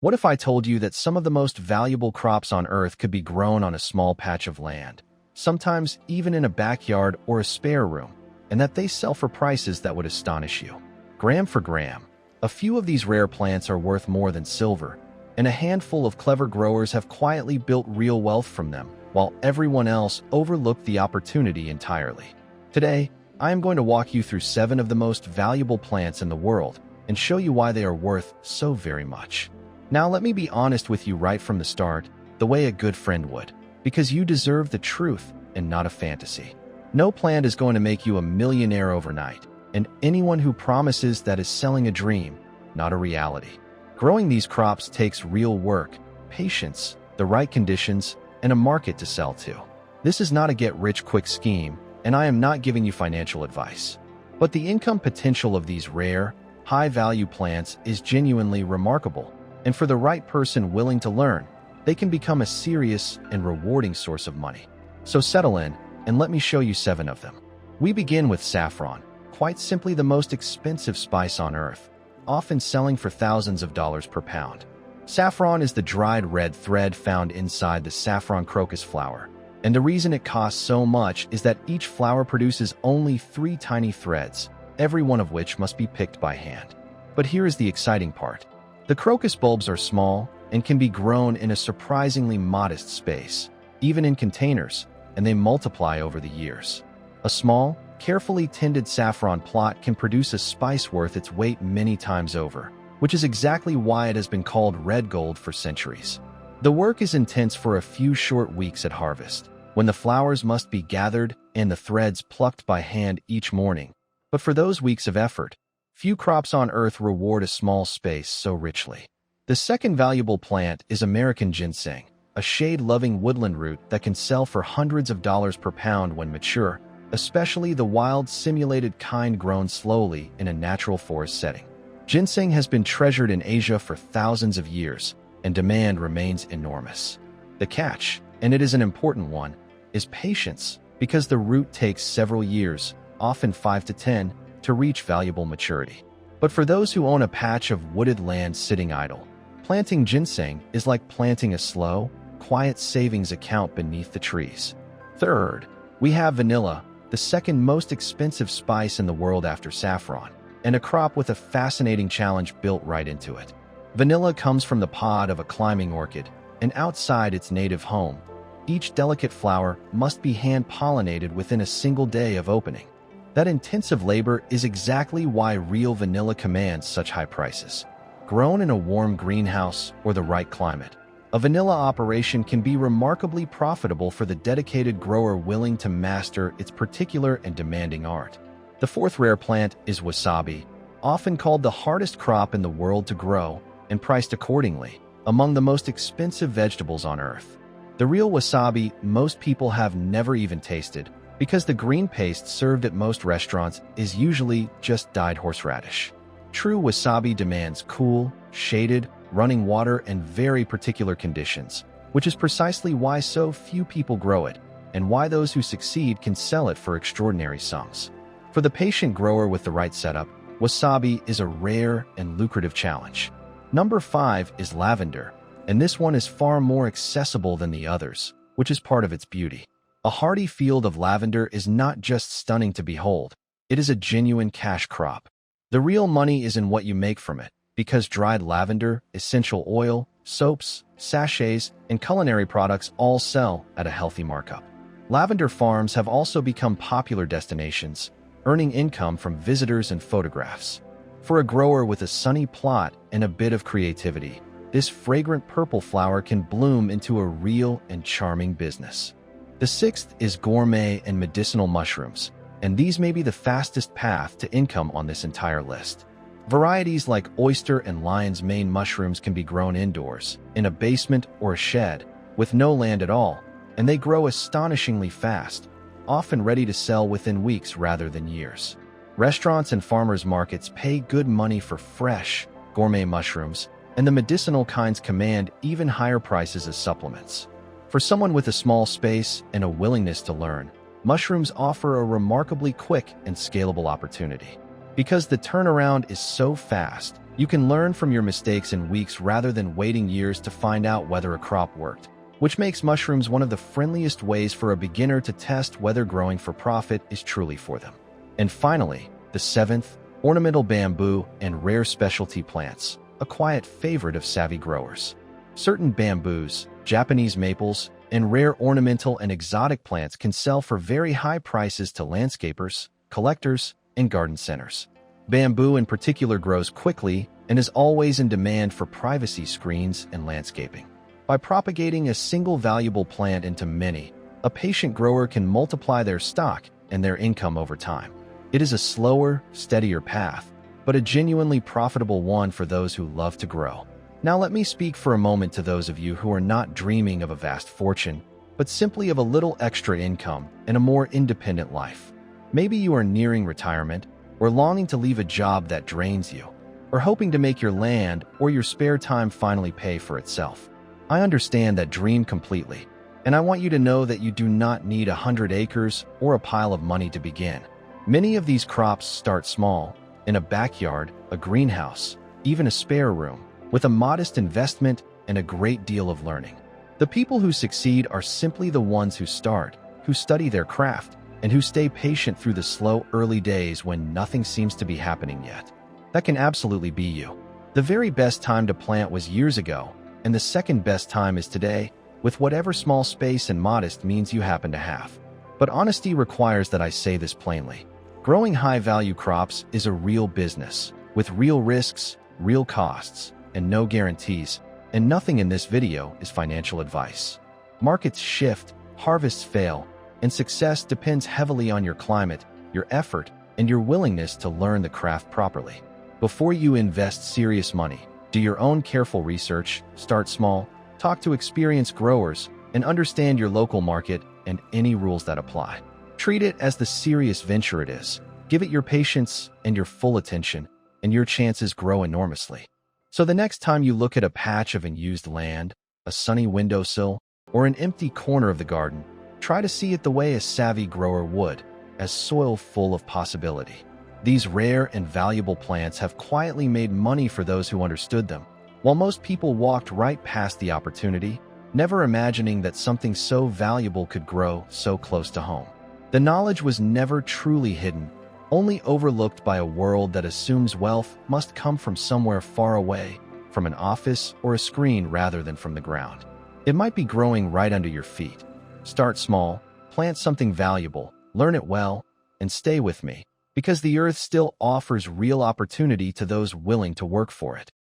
What if I told you that some of the most valuable crops on Earth could be grown on a small patch of land, sometimes even in a backyard or a spare room, and that they sell for prices that would astonish you? Gram for gram, a few of these rare plants are worth more than silver, and a handful of clever growers have quietly built real wealth from them, while everyone else overlooked the opportunity entirely. Today, I am going to walk you through 7 of the most valuable plants in the world and show you why they are worth so very much. Now let me be honest with you right from the start, the way a good friend would, because you deserve the truth and not a fantasy. No plant is going to make you a millionaire overnight, and anyone who promises that is selling a dream, not a reality. Growing these crops takes real work, patience, the right conditions, and a market to sell to. This is not a get-rich-quick scheme, and I am not giving you financial advice. But the income potential of these rare, high-value plants is genuinely remarkable, and for the right person willing to learn, they can become a serious and rewarding source of money. So settle in, and let me show you 7 of them. We begin with saffron, quite simply the most expensive spice on Earth, often selling for thousands of dollars per pound. Saffron is the dried red thread found inside the saffron crocus flower, and the reason it costs so much is that each flower produces only 3 tiny threads, every one of which must be picked by hand. But here is the exciting part. The crocus bulbs are small and can be grown in a surprisingly modest space, even in containers, and they multiply over the years. A small, carefully tended saffron plot can produce a spice worth its weight many times over, which is exactly why it has been called red gold for centuries. The work is intense for a few short weeks at harvest, when the flowers must be gathered and the threads plucked by hand each morning. But for those weeks of effort, few crops on Earth reward a small space so richly. The second valuable plant is American ginseng, a shade-loving woodland root that can sell for hundreds of dollars per pound when mature, especially the wild, simulated kind grown slowly in a natural forest setting. Ginseng has been treasured in Asia for thousands of years, and demand remains enormous. The catch, and it is an important one, is patience, because the root takes several years, often 5 to 10, to reach valuable maturity. But for those who own a patch of wooded land sitting idle, planting ginseng is like planting a slow, quiet savings account beneath the trees. Third, we have vanilla, the second most expensive spice in the world after saffron, and a crop with a fascinating challenge built right into it. Vanilla comes from the pod of a climbing orchid, and outside its native home, each delicate flower must be hand-pollinated within a single day of opening. That intensive labor is exactly why real vanilla commands such high prices. Grown in a warm greenhouse or the right climate, a vanilla operation can be remarkably profitable for the dedicated grower willing to master its particular and demanding art. The fourth rare plant is wasabi, often called the hardest crop in the world to grow and priced accordingly, among the most expensive vegetables on Earth. The real wasabi most people have never even tasted, because the green paste served at most restaurants is usually just dyed horseradish. True wasabi demands cool, shaded, running water and very particular conditions, which is precisely why so few people grow it, and why those who succeed can sell it for extraordinary sums. For the patient grower with the right setup, wasabi is a rare and lucrative challenge. Number 5 is lavender, and this one is far more accessible than the others, which is part of its beauty. A hardy field of lavender is not just stunning to behold, it is a genuine cash crop. The real money is in what you make from it, because dried lavender, essential oil, soaps, sachets, and culinary products all sell at a healthy markup. Lavender farms have also become popular destinations, earning income from visitors and photographs. For a grower with a sunny plot and a bit of creativity, this fragrant purple flower can bloom into a real and charming business. The sixth is gourmet and medicinal mushrooms, and these may be the fastest path to income on this entire list. Varieties like oyster and lion's mane mushrooms can be grown indoors, in a basement or a shed, with no land at all, and they grow astonishingly fast, often ready to sell within weeks rather than years. Restaurants and farmers markets pay good money for fresh, gourmet mushrooms, and the medicinal kinds command even higher prices as supplements. For someone with a small space and a willingness to learn, mushrooms offer a remarkably quick and scalable opportunity. Because the turnaround is so fast, You can learn from your mistakes in weeks rather than waiting years to find out whether a crop worked, which makes mushrooms one of the friendliest ways for a beginner to test whether growing for profit is truly for them. And finally, the seventh, ornamental bamboo and rare specialty plants, a quiet favorite of savvy growers. Certain bamboos, Japanese maples, and rare ornamental and exotic plants can sell for very high prices to landscapers, collectors, and garden centers. Bamboo in particular grows quickly and is always in demand for privacy screens and landscaping. By propagating a single valuable plant into many, a patient grower can multiply their stock and their income over time. It is a slower, steadier path, but a genuinely profitable one for those who love to grow. Now let me speak for a moment to those of you who are not dreaming of a vast fortune, but simply of a little extra income and a more independent life. Maybe you are nearing retirement, or longing to leave a job that drains you, or hoping to make your land or your spare time finally pay for itself. I understand that dream completely, and I want you to know that you do not need 100 acres or a pile of money to begin. Many of these crops start small, in a backyard, a greenhouse, even a spare room, with a modest investment and a great deal of learning. The people who succeed are simply the ones who start, who study their craft, and who stay patient through the slow early days when nothing seems to be happening yet. That can absolutely be you. The very best time to plant was years ago, and the second best time is today, with whatever small space and modest means you happen to have. But honesty requires that I say this plainly. Growing high-value crops is a real business, with real risks, real costs, and no guarantees, and nothing in this video is financial advice. Markets shift, harvests fail, and success depends heavily on your climate, your effort, and your willingness to learn the craft properly. Before you invest serious money, do your own careful research, start small, talk to experienced growers, and understand your local market and any rules that apply. Treat it as the serious venture it is. Give it your patience and your full attention, and your chances grow enormously. So the next time you look at a patch of unused land, a sunny windowsill, or an empty corner of the garden, try to see it the way a savvy grower would, as soil full of possibility. These rare and valuable plants have quietly made money for those who understood them, while most people walked right past the opportunity, never imagining that something so valuable could grow so close to home. The knowledge was never truly hidden, only overlooked by a world that assumes wealth must come from somewhere far away, from an office or a screen rather than from the ground. It might be growing right under your feet. Start small, plant something valuable, learn it well, and stay with me, because the earth still offers real opportunity to those willing to work for it.